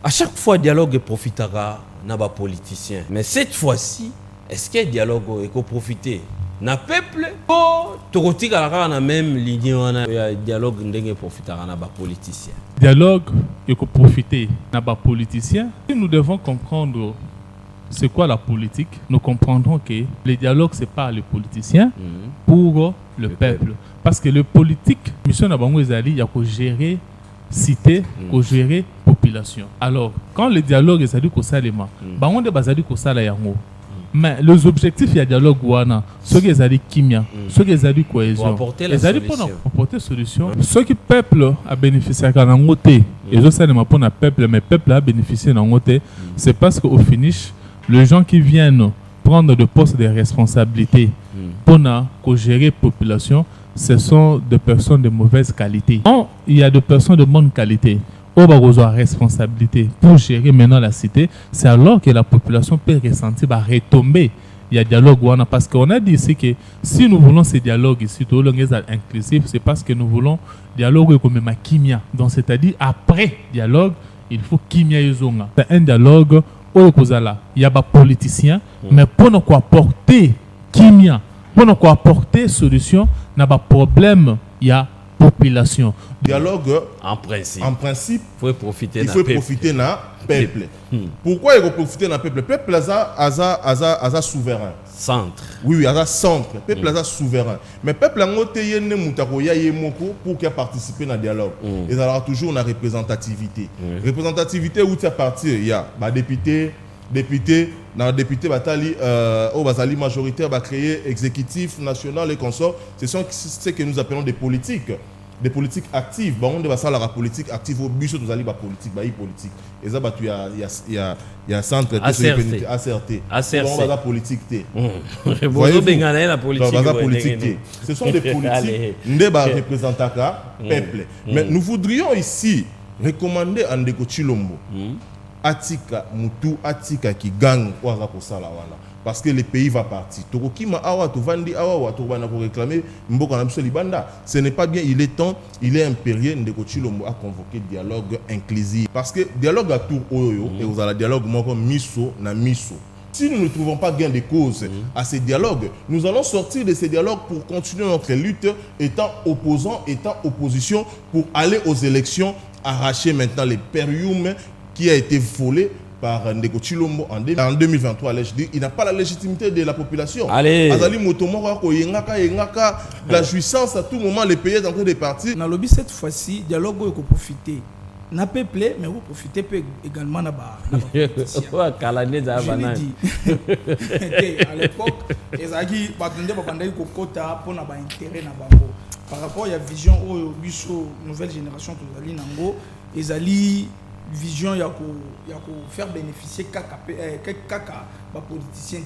À chaque fois, dialogue profitera na ba politicien. Mais cette fois-ci, est-ce que dialogue est profiter na peuple ou tokotika na même ligne wana ya dialogue ndenge profitera na ba politicien? Dialogue est profiter na ba politicien. Si nous devons comprendre c'est quoi la politique, nous comprendrons que le dialogue c'est pas les politiciens pour le peuple. Parce que le politique, mission na bango ezali ya ko gérer cité, ko gérer population. Alors, quand le dialogue est dit ko salema, bango de bazali ko sala yango. Mais les objectifs du dialogue wana, ceux qui ezali kimia, ceux qui ezali cohésion, ezali pour apporter solution. Ceux qui peuple a bénéficié de la ngoté, et je sais pour le peuple, mais peuple a bénéficié de la ngoté, c'est parce qu'au finish, les gens qui viennent prendre des postes de responsabilité pour gérer la population, ce sont des personnes de mauvaise qualité. Quand il y a des personnes de bonne qualité, on va avoir responsabilité pour gérer maintenant la cité, c'est alors que la population peut ressentir retomber. Il y a dialogue parce qu'on a dit ici que si nous voulons ce dialogue ici, tout le monde est inclusif, c'est parce que nous voulons dialogue comme ma kimia. Donc c'est-à-dire après dialogue, il faut kimia yezonga. C'est un dialogue où il y a des politiciens, mais pour nous apporter kimia, pour nous apporter solution, il y a des problèmes, il y a population. Dialogue, en principe, il faut profiter d'un peuple. Pourquoi il faut profiter d'un peuple? Le peuple est souverain. Centre. Oui, il est centre. Le peuple est souverain. Mais le peuple pour qu'il participe dans le dialogue. Il y aura toujours une représentativité. Représentativité où tu es parti, il y a député, dans le député Batali, au Basali majoritaire, va créer exécutif, national et consorts. Ce sont ce que nous appelons des politiques actives. Bon, on va ça la politique active au but nous allons politique, politique. Et ça il y a centre ACRT. On va politique T. La politique. Ce sont des politiques ne ba représentaka peuple. Mais nous voudrions ici recommander à Ndeko Tshilombo Atika Mutu Atika qui gagne waza ko sala wana. Parce que le pays va partir. Torokima awa to vandi awa to bana ko réclamer mboka na biso libanda. Ce n'est pas bien, il est temps, il est impérieux Ndeko Tshilombo a convoqué dialogue inclusif parce que dialogue à tour oyo et vous allez dialogue moko miso na miso. Si nous ne trouvons pas gain de cause à ces dialogues, nous allons sortir de ces dialogues pour continuer notre lutte étant opposant, étant opposition pour aller aux élections, arracher maintenant les périums qui a été volé par Ndeko Tshilombo en 2023. Il n'a pas la légitimité de la population. Azali Motomora ko yengaka la jouissance à tout moment les pays en train de partir. Dans le lobby cette fois-ci, dialogue il faut profiter. N'a pas plaît mais vous profitez également na ba. Je dit. À l'époque, ezaki batende babandaki kokota pour na ba intérêt na bango. Par rapport à la vision au biso nouvelle génération tozali nango, ezali vision ya ko faire bénéficier kaka ba politicien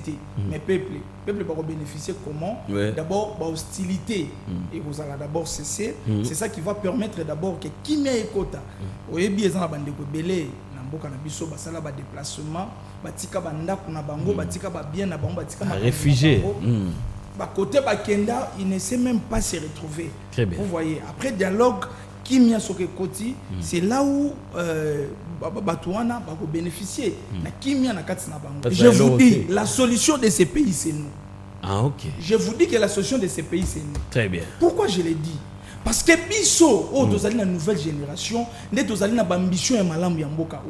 mais peuple va bénéficier comment? D'abord ba hostilité et vous allez d'abord cesser. C'est ça qui va permettre d'abord que kimia ekota oyebi ezana bande ko belé na mboka na biso basala ba déplacement batika bandako na bango batika ba bien na bango batika ma réfugié ba côté ba kenda il ne sait même pas se retrouver. Vous voyez après dialogue Kimia Soke Koti, c'est là où Batouana va bénéficier. Je vous dis, la solution de ces pays, c'est nous. Ah, ok. Je vous dis que la solution de ces pays, c'est nous. Très bien. Pourquoi je l'ai dit? Parce que Bisso, nous allons la nouvelle génération, nous allons la ambition et malambi en boka.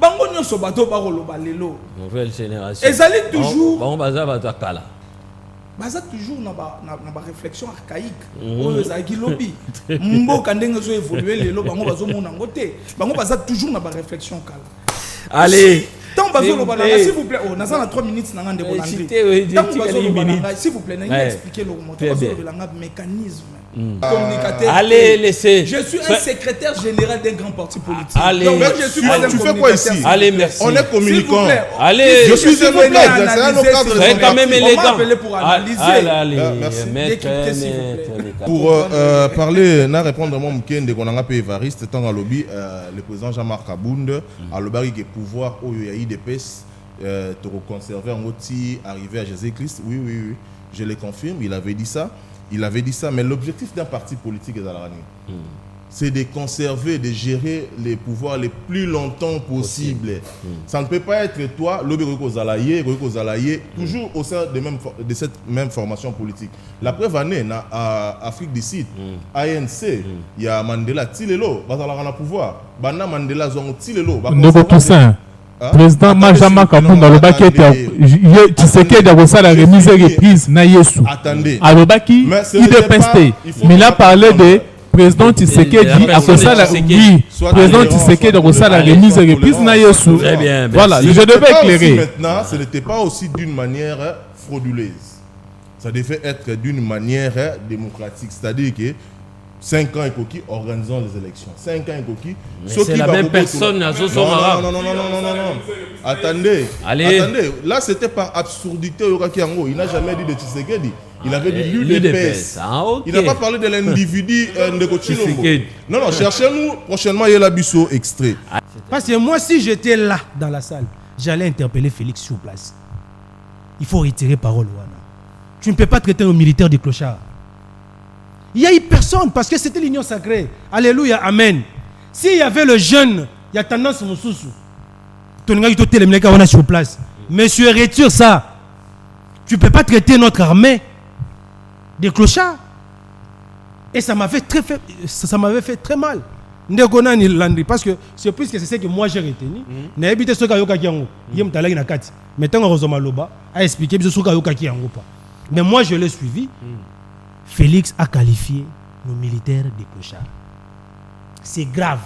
Bango nyoso bato barolo balelo. Nouvelle génération. Et allez toujours. Bango baza bato akala. Baza toujours na ba réflexion archaïque oyo ezaki lobby mboka ndenge zo évoluer lelo bango bazo mona ngote bango baza toujours na ba réflexion kala. Allez, tant bazo lo balanga s'il vous plaît on a ça 3 minutes na ngande bolandi tant bazo lo balanga s'il vous plaît na expliquer le montant bazo lo balanga mécanisme communicateur. Allez, laissez. Je suis un secrétaire général d'un grand parti politique. Allez. Donc je suis tu fais quoi ici? Allez, merci. On est communicant. Allez. Je suis un cadre. C'est quand même élégant. On m'a appelé pour analyser. Allez, merci. Maître. Pour parler, na répondre à mon mkende qu'on a appelé Evariste, tant à lobby, le président Jean-Marc Abound, à l'obari que pouvoir au UAIDPS, te reconserver en outil, arriver à Jésus-Christ. Oui, je le confirme, il avait dit ça. Mais l'objectif d'un parti politique est à la nuit. c'est de conserver, de gérer les pouvoirs les plus longtemps possible. Ça ne peut pas être toi, toujours au sein de cette même formation politique. La preuve année, dans Afrique du Sud, ANC, il y a Mandela, Tilelo, Bazalana pouvoir. Bana Mandela, Tilelo. Ndeko Toussaint. Président Majama Kabunda Lobaki tu sais qu'il y a ça la remise et reprise na Yesu. Attendez. Alobaki il dépesté. Mais il a parlé de président Tshisekedi à cause ça la oui. Président Tshisekedi à cause ça la remise et reprise na Yesu. Très bien. Voilà, je devais éclairer. Maintenant, ce n'était pas aussi d'une manière frauduleuse. Ça devait être d'une manière démocratique, c'est-à-dire que 5 ans et Koki organisant les élections. 5 ans et Koki. C'est la même personne à ce moment-là. Non. Attendez. Allez. Attendez. Là, c'était par absurdité. Il n'a jamais dit de Tshisekedi. Il avait dit l'UDPS. Il n'a pas parlé de l'individu de Chilombo. Non, cherchez-nous prochainement. Il y a l'Abisso extrait. Parce que moi, si j'étais là dans la salle, j'allais interpeller Félix sur place. Il faut retirer parole. Tu ne peux pas traiter un militaire de clochard. Il n'y a eu personne parce que c'était l'union sacrée. Alléluia, amen. S'il y avait le jeune, il y a tendance à Moussoussou. Ton gars, il te télémine quand on est sur place. Monsieur, retire ça. Tu ne peux pas traiter notre armée de clochards. Et ça m'avait fait très mal. Parce que c'est plus que c'est ce que moi j'ai retenu. Mais moi je l'ai suivi. Félix a qualifié nos militaires de clochards. C'est grave.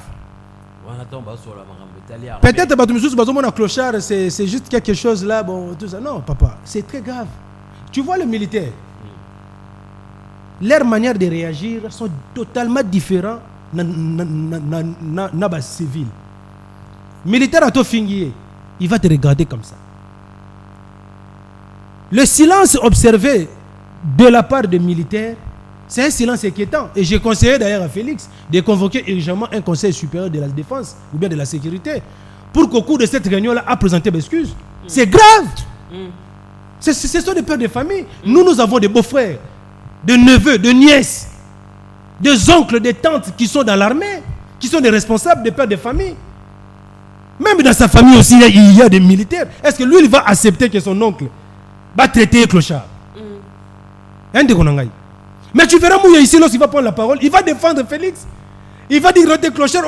Peut-être que clochard, c'est juste quelque chose là, bon, tout ça. Non, papa, c'est très grave. Tu vois le militaire, leur manière de réagir sont totalement différentes dans civil. Militaire à toi fingier, il va te regarder comme ça. Le silence observé de la part des militaires, c'est un silence inquiétant. Et j'ai conseillé d'ailleurs à Félix de convoquer urgemment un conseil supérieur de la défense ou bien de la sécurité pour qu'au cours de cette réunion-là, à présenter des excuses. C'est grave. Ce sont des pères de famille. Nous avons des beaux-frères, des neveux, des nièces, des oncles, des tantes qui sont dans l'armée, qui sont des responsables des pères de famille. Même dans sa famille aussi, il y a des militaires. Est-ce que lui, il va accepter que son oncle va traiter clochard? Mais tu verras Mouya ici, lorsqu'il va prendre la parole, il va défendre Félix. Il va dire que les clochards,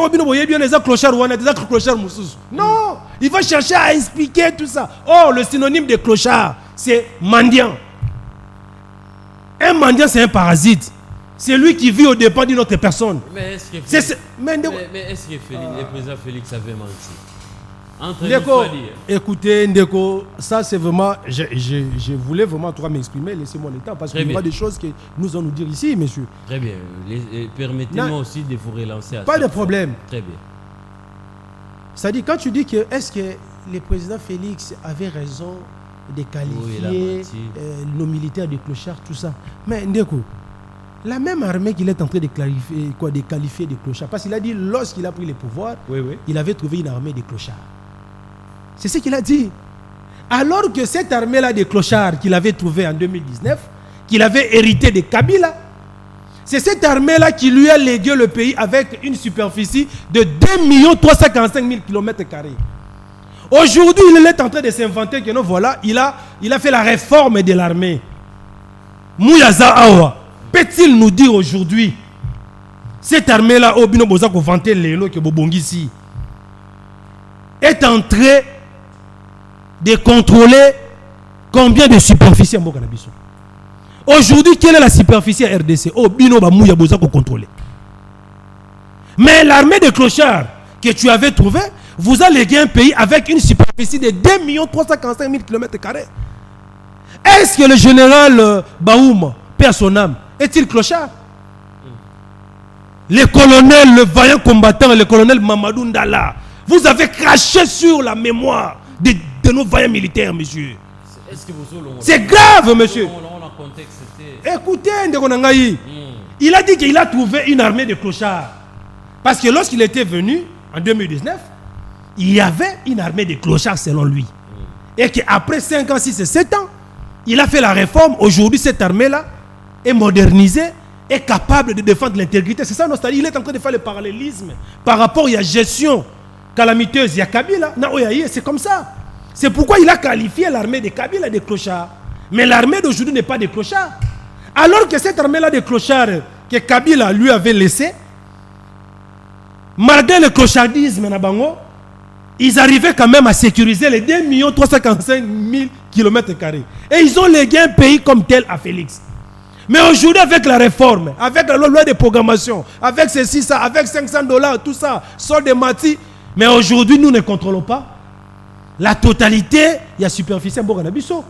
non, il va chercher à expliquer tout ça. Oh, le synonyme de clochard, c'est mendiant. Un mendiant, c'est un parasite. C'est lui qui vit au dépens d'une autre personne. Mais est-ce que le président Félix avait menti? Ndeko, écoutez, Ndeko, ça c'est vraiment, je voulais vraiment toi m'exprimer, laissez-moi le temps, parce qu'il y a des choses que nous allons nous dire ici, monsieur. Très bien, permettez-moi aussi de vous relancer à pas de problème. Très bien. C'est-à-dire, quand tu dis que, est-ce que le président Félix avait raison de qualifier nos militaires de clochards, tout ça, mais Ndeko, la même armée qu'il est en train de qualifier de clochards, parce qu'il a dit, lorsqu'il a pris le pouvoir, il avait trouvé une armée de clochards. C'est ce qu'il a dit. Alors que cette armée-là de clochards qu'il avait trouvée en 2019, qu'il avait hérité de Kabila, c'est cette armée-là qui lui a légué le pays avec une superficie de 2 345 000 km². Aujourd'hui, il est en train de s'inventer que non, voilà, il a fait la réforme de l'armée. Mouyaza Awa, peut-il nous dire aujourd'hui, cette armée-là, Obino Bozako vanté Lélo que Bobongisi, est en train de contrôler combien de superficie en Bokanabiso? Aujourd'hui, quelle est la superficie à RDC? Oh, Bino Bamouya Bozako contrôler. Mais l'armée de clochards que tu avais trouvée vous a légué un pays avec une superficie de 2 345 000 km². Est-ce que le général Baoum, père son âme, est-il clochard? Le colonel, le vaillant combattant, le colonel Mamadou Ndala, vous avez craché sur la mémoire de nos vaillants militaires, monsieur. C'est grave, monsieur. Écoutez, il a dit qu'il a trouvé une armée de clochards. Parce que lorsqu'il était venu, en 2019, il y avait une armée de clochards selon lui. Et qu'après 5 ans, 6 et 7 ans, il a fait la réforme. Aujourd'hui, cette armée-là est modernisée est capable de défendre l'intégrité. C'est ça, c'est-à-dire il est en train de faire le parallélisme par rapport à la gestion calamiteuse. Il y a Kabila, c'est comme ça. C'est pourquoi il a qualifié l'armée de Kabila de clochards. Mais l'armée d'aujourd'hui n'est pas des clochards. Alors que cette armée-là de clochards que Kabila lui avait laissé, malgré le clochardisme, ils arrivaient quand même à sécuriser les 2 345 000 km². Et ils ont légué un pays comme tel à Félix. Mais aujourd'hui, avec la réforme, avec la loi de programmation, avec ceci, ça, avec $500, tout ça, sort de Mati. Mais aujourd'hui, nous ne contrôlons pas la totalité. Il y a superficie à Boganabiso.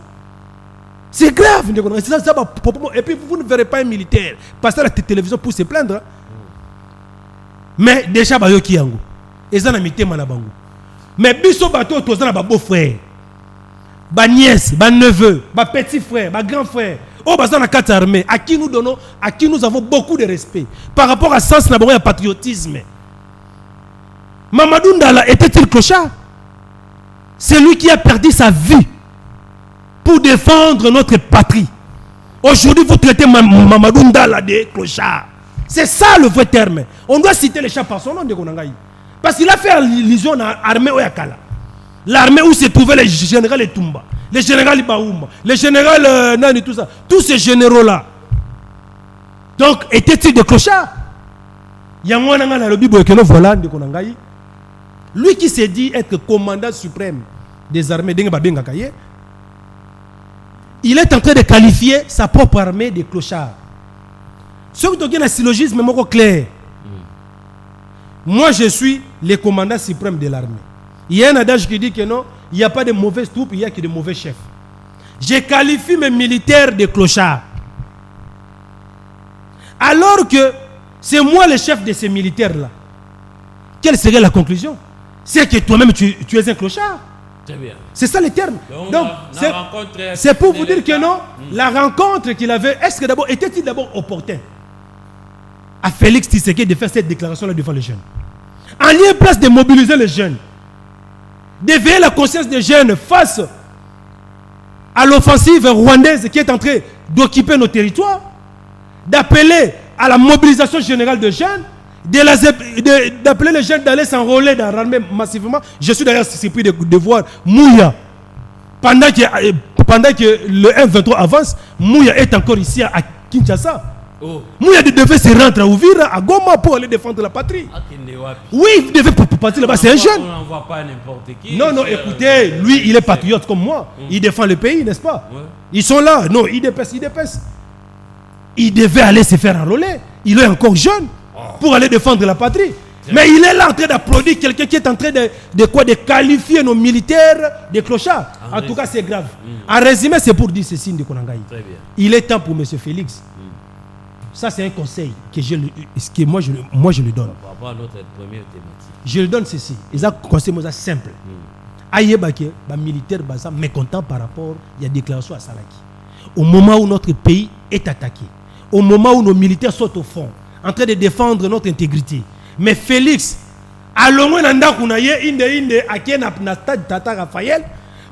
C'est grave. Et puis, vous ne verrez pas un militaire passer à la télévision pour se plaindre. Mais déjà, il y a qui yango. Ils ont amité Manabango. Mais biso bateau, tous ont un beau frère, ba nièce, ba neveu, ba petit frère, ba grand frère. Oh, bah, dans la carte armée, à qui nous donnons, à qui nous avons beaucoup de respect par rapport à sens et à patriotisme. Mamadou Ndala était-il clochard? C'est lui qui a perdu sa vie pour défendre notre patrie. Aujourd'hui, vous traitez Mamadou Ndala de clochard. C'est ça le vrai terme. On doit citer les chats par son nom de Konangaï. Parce qu'il a fait allusion à l'armée Oyakala. L'armée où se trouvaient les généraux Etumba, les généraux Baouma, les généraux Nani, tout ça. Tous ces généraux-là. Donc, étaient-ils des clochards? Lui qui s'est dit être commandant suprême des armées, il est en train de qualifier sa propre armée de clochards. Ce qui est un syllogisme clair. Moi, je suis le commandant suprême de l'armée. Il y a un adage qui dit que non, il n'y a pas de mauvaises troupes, il n'y a que de mauvais chefs. Je qualifie mes militaires de clochards. Alors que c'est moi le chef de ces militaires-là. Quelle serait la conclusion? C'est que toi-même, tu es un clochard. Très bien. C'est ça le terme. Donc, c'est pour vous dire que non, la rencontre qu'il avait, est-ce que d'abord, était-il d'abord opportun à Félix Tshisekedi de faire cette déclaration-là devant les jeunes? En lieu place de mobiliser les jeunes, d'éveiller la conscience des jeunes face à l'offensive rwandaise qui est en train d'occuper nos territoires, d'appeler à la mobilisation générale des jeunes, d'appeler les jeunes d'aller s'enrôler dans l'armée massivement. Je suis d'ailleurs surpris de voir Mouya, pendant que le M23 avance, Mouya est encore ici à Kinshasa. Oh. Mouya devait se rendre à Ouvira, à Goma pour aller défendre la patrie. Oui, il devait partir là-bas, c'est un jeune. On n'envoie pas n'importe qui. Non, écoutez, lui, il est patriote comme moi. Il défend le pays, n'est-ce pas? Ouais. Ils sont là. Non, il dépasse. Il devait aller se faire enrôler. Il est encore jeune pour aller défendre la patrie. Mais il est là en train d'applaudir quelqu'un qui est en train de qualifier nos militaires de clochards. En tout cas, c'est grave. En résumé, c'est pour dire ceci de Konangaï. Il est temps pour M. Félix. Ça, c'est un conseil que moi je le donne. Par rapport à notre première thématique. Je le donne ceci. C'est un conseil simple. Aïebake, les militaires sont mécontents par rapport à la déclaration à Salaki. Au moment où notre pays est attaqué, au moment où nos militaires sont au fond, en train de défendre notre intégrité. Mais Félix, à l'ombre de stade Tata Raphaël,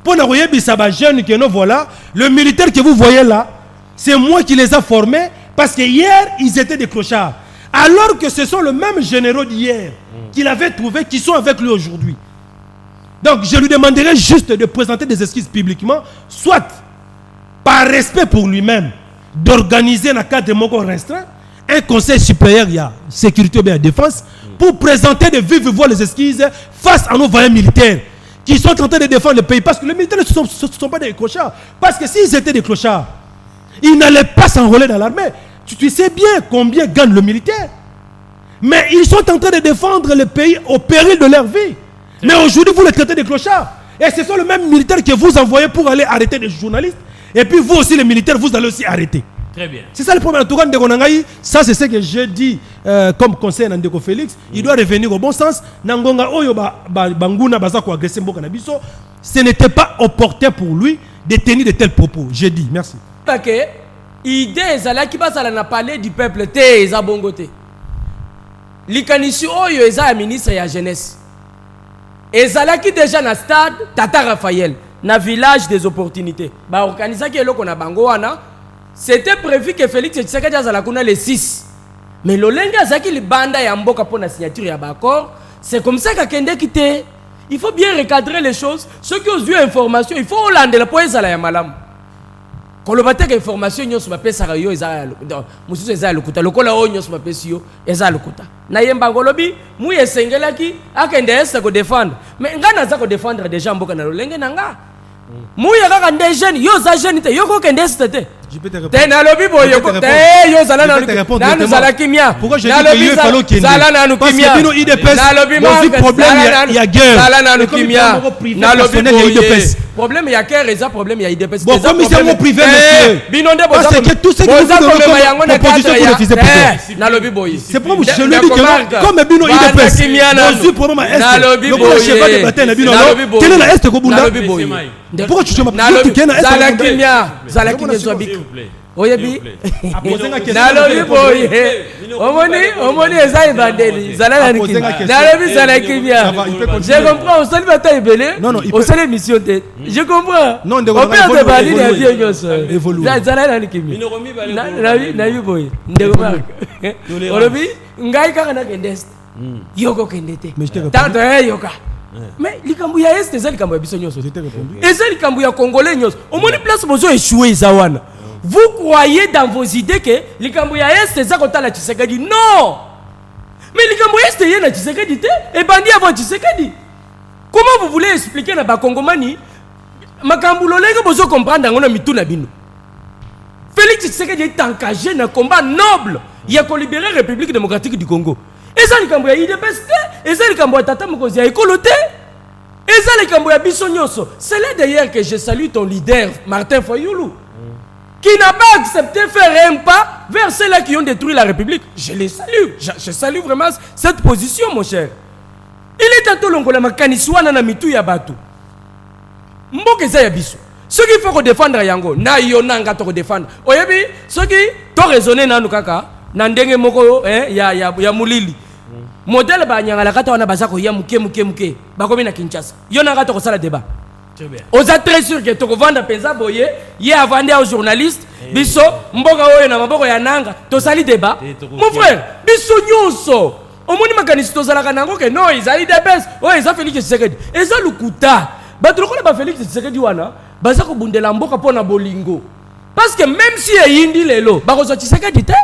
pour nous voyez jeunes que nous voilà, le militaire que vous voyez là, c'est moi qui les a formés. Parce que hier, ils étaient des clochards. Alors que ce sont les mêmes généraux d'hier qu'il avait trouvés qui sont avec lui aujourd'hui. Donc, je lui demanderai juste de présenter des excuses publiquement, soit par respect pour lui-même, d'organiser dans le cadre de mon restreint, un conseil supérieur, il y a sécurité ou bien défense, pour présenter de vive voix les excuses face à nos voyants militaires qui sont en train de défendre le pays. Parce que les militaires ne sont pas des clochards. Parce que s'ils étaient des clochards, ils n'allaient pas s'enrôler dans l'armée. Tu sais bien combien gagne le militaire. Mais ils sont en train de défendre le pays au péril de leur vie. Mais aujourd'hui, vous les traitez de clochards. Et ce sont les mêmes militaires que vous envoyez pour aller arrêter des journalistes. Et puis vous aussi, les militaires, vous allez aussi arrêter. Très bien. C'est ça le problème. En tout cas, ça, c'est ce que je dis comme conseil à Ndeko Félix. Il doit revenir au bon sens. Ce n'était pas opportun pour lui de tenir de tels propos. Je dis merci. Idée ezalaki basala na parler du peuple te eza bongo te. Likanisi oyo eza ya ministre ya jeunesse. Ezalaki déjà na stade Tata Raphaël na village des opportunités. Ba organisaki eloko na bango wana c'était prévu que Félix Tshisekedi azala kuna le 6. Mais l'olenge azaki li banda ya mboka pour la signature ya d'accord, c'est comme ça qu'akende quitté. Il faut bien recadrer les choses. Ceux qui ont eu information, il faut hollander la poète à la malam. Quand le bâtiment information, nous sommes pas sérieux, nous sommes le kuta. Le cola nous sommes pas sérieux, le kuta. Naïemba golobi, nous y sengela qui, akende est que défendre. Mais ngana za ko défendre déjà mboka na lolenge nanga. Nous y a des jeunes, yo za jeune te, yo ko kende est. Je peux te répondre. T'es dans le bibo, yo zala na nous zala kimia. Pourquoi je dis que yo fallait qu'il zala na nous kimia. Parce que nous IDPS, le problème il y a guerre. Zala na nous kimia. Na le bibo IDPS. Problème il y a guerre, et ça problème il y a IDPS. Bon, comme c'est mon privé monsieur. Binonde parce que tout ce que vous faites proposition pour le fils de pute. Na le bibo. C'est pour moi je le dis que comme Bino IDPS. Moi problème est le cheval de bataille na Bino. Quel est la est ko bunda? Pourquoi tu m'as dit que est zala kimia, zala kimia zobik. Oyebi nalobi boye omoni eza ebandeli zala nalobi zala kimia. Je comprends osali bataille ebele osali émission te. Je comprends operde bali na vie nyonso zala nani kimia nabi boye ndeko mark olobi ngai kaka na kendest yoko kendete tanto yoka. Mais likambu ya est eza likambu ya biso nyonso eza likambu ya congolais nyonso omoni place bozo échouer zawana. Vous croyez dans vos idées que likambu ya est eza kotala Tshisekedi? Non. Mais likambu ya est yena Tshisekedi te et bandi avant Tshisekedi. Comment vous voulez expliquer na ba Kongomani makambu lolenge bozo comprendre ngona mituna bino? Félix Tshisekedi est engagé dans un combat noble. Il a libéré la République démocratique du Congo. Et ça, les Cambouya, il est besté. Et ça, les Cambouya, Tata Mokozi, il coloté. Et ça, les Cambouya, Bissonyoso. C'est là d'ailleurs que je salue ton leader, Martin Fayoulou, qui n'a pas accepté de faire un pas vers ceux-là qui ont détruit la République. Je les salue. Je salue vraiment cette position, mon cher. Il est à tout l'ongola, ma kaniswana na mitu ya batu. Mboke za ya biso. Ceux qui font défendre yango, na yonanga to défendre. Oyebi, ceux qui to raisonner na nukaka. Nandenge moko ya mulili modèle ba nyanga la kata wana bazako ya muke bakomi na Kinshasa yo na kata ko sala débat très bien oza très sûr que to ko vendre penza boye ye avande aux journalistes biso mboka oyo na maboko ya nanga to sali débat mon frère biso nyonso omoni makanisi to sala kanango ke no izali debes o isa Félix Tshisekedi eza lukuta bato ko ba Félix Tshisekedi wana bazako bundela mboka pona bolingo parce que même si yindi lelo bakozo Tshisekedi te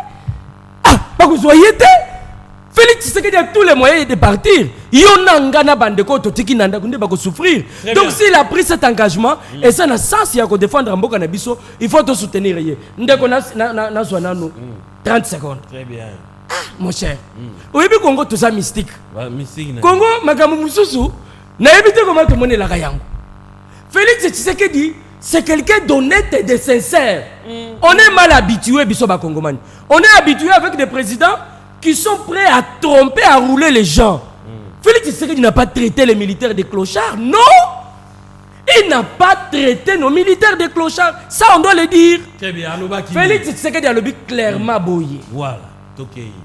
Félix Tshisekedi a tous les moyens de partir. Yonangana bandeko totiki nanda kunde bako souffrir. Donc s'il a pris cet engagement et ça n'a sens ya ko défendre mboka na biso, il faut te soutenir ye. Ndeko na 30 secondes. Très bien. Mon cher. Oyebi Congo tout ça mystique. Mystique. Congo makambo mususu na ebite comment te monner la kayango. Félix Tshisekedi c'est quelqu'un d'honnête et de sincère. On est mal habitué biso ba Congomani. On est habitué avec des présidents qui sont prêts à tromper, à rouler les gens. Félix Tshisekedi n'a pas traité les militaires des clochards. Non! Il n'a pas traité nos militaires des clochards. Ça, on doit le dire. Très bien. Félix Tshisekedi a le but clairement boyé. Voilà.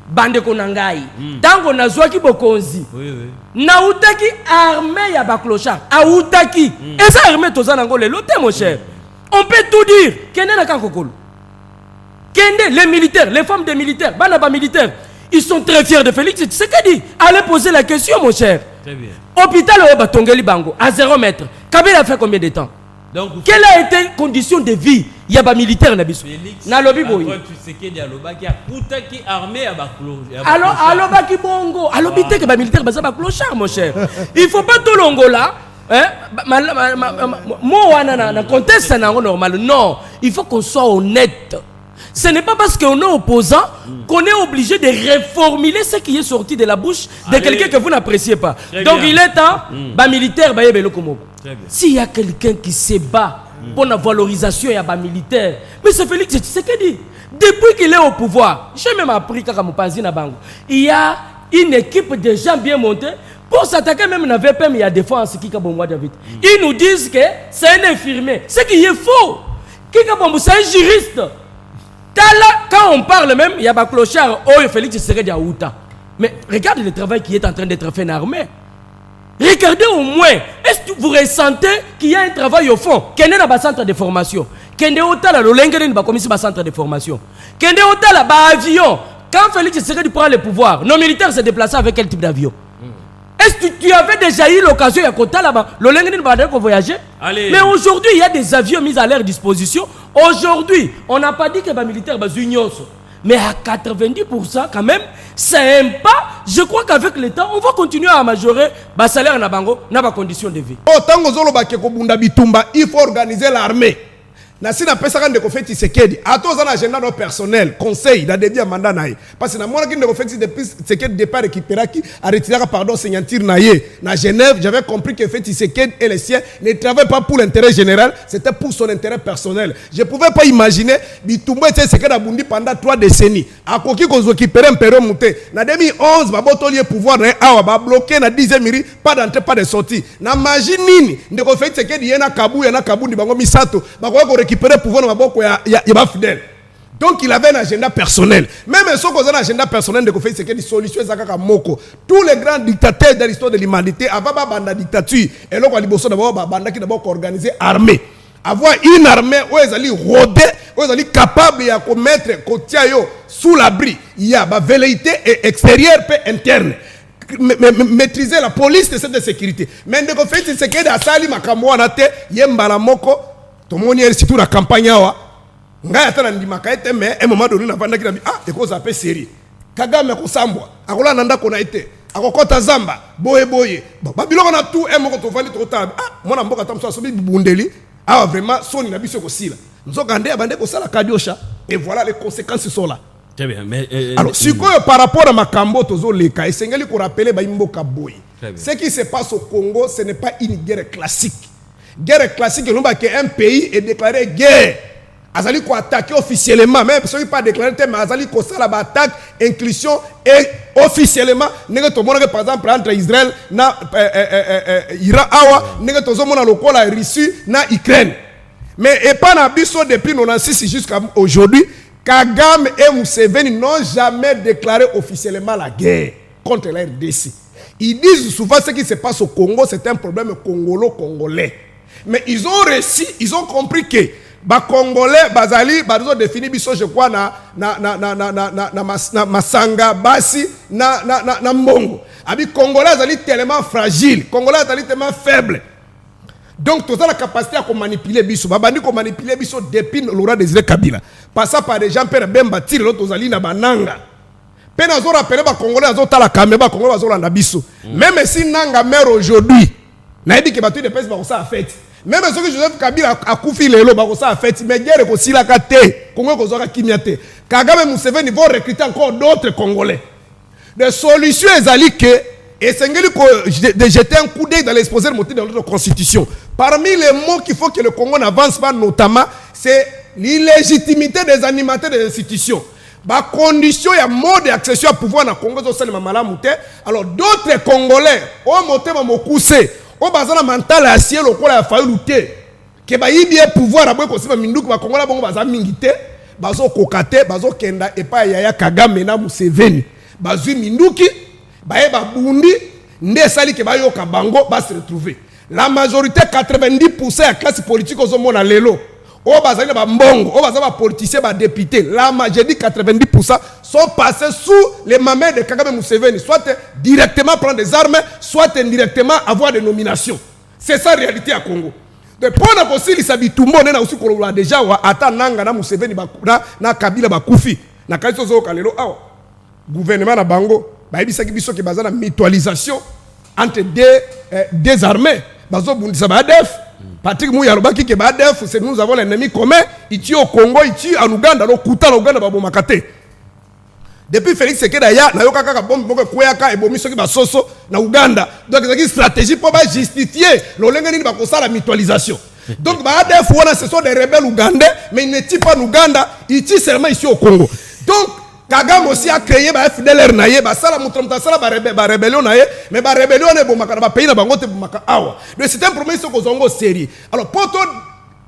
Bande konangai. Tant qu'on a zouaki bokonzi. Oui. Naoutaki armée ya ba clochard. Aoutaki. Et ça armée toza nangole loté mon cher. On peut tout dire. Kende na kankokolo. Kende les militaires, les femmes des militaires, banaba militaires. Ils sont très fiers de Félix Tshisekedi. Allez poser la question, mon cher. Très bien. Hôpital au Batongeli Bango, à 0 mètre. Kabila a fait combien de temps? Donc, quelle a été la condition de vie? Il y a des militaires dans Bissou. Na lobby boy. Tshisekedi a lobaki a Koutaki armé à Baklo. Alors, baki bongo. Alors, bité que les militaires basent à clochard, mon cher. Il ne faut pas tout l'ongo là. Moi, on conteste normal. Non, il faut qu'on soit honnête. Ce n'est pas parce qu'on est opposant qu'on est obligé de reformuler ce qui est sorti de la bouche de quelqu'un que vous n'appréciez pas. Donc il est temps, militaire, s'il y a quelqu'un qui se bat pour la valorisation de la militaire, mais c'est Félix Tshisekedi. Depuis qu'il est au pouvoir, j'ai même appris qu'à Mopazi na Bango, il y a une équipe de gens bien montés pour s'attaquer même à VPM, il y a des fois en ce qui est David. Ils nous disent que c'est un infirmier, ce qui est faux. C'est un juriste. Quand on parle même, il y a un clochard, oh, Félix Tshisekedi à Outa. Mais regarde le travail qui est en train d'être fait dans l'armée. Regardez au moins, est-ce que vous ressentez qu'il y a un travail au fond? Qu'il y a un centre de formation, kende otala lolenge nini ba komisi ba centre de formation kende otala ba avion quand Félix Tshisekedi prend le pouvoir nos militaires se déplaçaient avec quel type d'avion? Est-ce que tu avais déjà eu l'occasion de voyager? Mais aujourd'hui, il y a des avions mis à leur disposition. Aujourd'hui, on n'a pas dit que les militaires sont unions. Mais à 90% quand même, c'est un pas. Je crois qu'avec le temps, on va continuer à majorer le salaire dans les conditions de vie. Il faut organiser l'armée. Nasi na pesa kan de kofeti Tshisekedi ato za na agenda no personnel conseil da début mandat naïe parce que na mona kin de kofeti depuis Tshisekedi départ récupéraki a retiré pardon signature naïe na Genève. J'avais compris que Félix Tshisekedi et les siens ne travaillaient pas pour l'intérêt général, c'était pour son intérêt personnel. Je pouvais pas imaginer Bitumba était Tshisekedi abundi pendant 3 décennies a koki ko récupérer un péro monté na 2011 ba botolier pouvoir na awa ba bloqué na 10e miri pas d'entrée pas de sortie na magie nini de kofeti Tshisekedi yena kabu ndi bango misato ba ko récupérer pouvoir na boko ya fidèle. Donc il avait un agenda personnel. Même si on a un agenda personnel de faire des solutions à Moko. Tous les grands dictateurs de l'histoire de l'humanité avant la dictature et là on d'abord organiser armée. Avoir une armée où ils allaient rôder, où ils allaient capable de mettre sous l'abri. Il y a la velléité extérieure et interne. Maîtriser la police de cette sécurité. Mais de fait c'est que dans sali makamwa na te yembala moko to moni surtout la campagne awa ngai atana ndimaka ete mais un moment donné na vanda ki na eko zape série Kagame ko sambwa akola nanda ko na ete akokota zamba boye babiloko na tout moko to vandi to ta mona mboka tamso so bi bundeli vraiment soni na biso ko sila nzoka nde abande ko sala kadiosha et voilà les conséquences sont là. Très bien, mais alors, si par rapport à Makambo, Tozoleka, et c'est ce qu'on rappelle Baimboka Boy. Ce qui se passe au Congo, ce n'est pas une guerre classique. Guerre classique, un pays est déclaré guerre. Azali ko attaquer officiellement, même si pas déclaré, mais Azali ko ça la attaque, inclusion et officiellement. N'est-ce que par exemple entre Israël na Iran awa, n'est-ce que mona lokola Russie na Ukraine. Mais et pas na biso depuis 96 jusqu'à aujourd'hui. Kagame et Museveni n'ont jamais déclaré officiellement la guerre contre la RDC. Ils disent souvent ce qui se passe au Congo, c'est un problème congolo-congolais. Mais ils ont réussi, ils ont compris que les Congolais, Bazali, ils ont défini, je crois, na Masanga, Basi, na Mbongo. Les Congolais sont tellement fragiles, les Congolais sont tellement faibles. Donc, tu as la capacité à manipuler Bisso. Babandi ko manipuler Bisso depuis Laurent Désiré Kabila. Passant par des gens Père Bemba tire l'autre aux alina bananga. Pena zo rappelé ba Congolais zo tala kameba Congolais zo landa Bisso. Même si Nanga meurt aujourd'hui, na dit que batu de pèse ba ko ça fête. Même si Joseph Kabila a koufi lelo ba ko ça fête, mais guerre ko sila ka te, Congo ko zo ka kimiate. Kagame Museveni vont recruter encore d'autres Congolais. Des solutions ezali que et c'est de jeter un coup d'œil dans l'exposé motif de notre constitution. Parmi les mots qu'il faut que le Congo n'avance pas, notamment, c'est l'illégitimité des animateurs des institutions. Bah, condition, il y a mode d'accession à pouvoir dans le Congo, alors d'autres Congolais, au moté, au bazar mental à ciel, au quoi il a fallu lutter. Que bah, il y a pouvoir à boire comme ça, Mindouk, bah, Congolais, bon, bazar mingité, bazo kokate, bazo kenda, et pas yaya Kagame na Museveni, bazu Mindouki. Bundi, ne sali ke bayo kabango va se retrouver. La majorité 90% de la classe politique au monde lelo. O bazali ba mbongo, o bazali ba politicien ba député. La majorité 90% sont passés sous les mamelles de Kagame Museveni, soit directement prendre des armes, soit indirectement avoir des nominations. C'est ça la réalité à Congo. De pendant que si Bitumbo on a aussi qu'on déjà wa ata nanga na Museveni na Kabila ba kufi. Na kaiso zo kalelo awa. Gouvernement na bango baibisaki biso ke bazana mutualisation entre deux armées bazo bundisa ba ADF Patrick Mouya lobaki ke ba ADF c'est nous avons l'ennemi commun ici au Congo ici en Ouganda lo kuta na Ouganda babo makate depuis Félix Tshisekedi ya na yoka kaka bombe moko kweyaka ebomi soki ba soso na Ouganda donc c'est une stratégie pour ba justifier l'olenge nini ba kosala mutualisation. Donc ba ADF wana ce sont des rebelles ougandais mais ils ne tuent pas en Ouganda ils tuent seulement ici au Congo. Donc Kagame aussi a créé ba FDLR naie ba sala mutromta sala ba rébellion naie mais ba rébellion ne bo makana ba pays na bango te maka awa. Donc c'est un problème soko zongo sérieux. Alors poto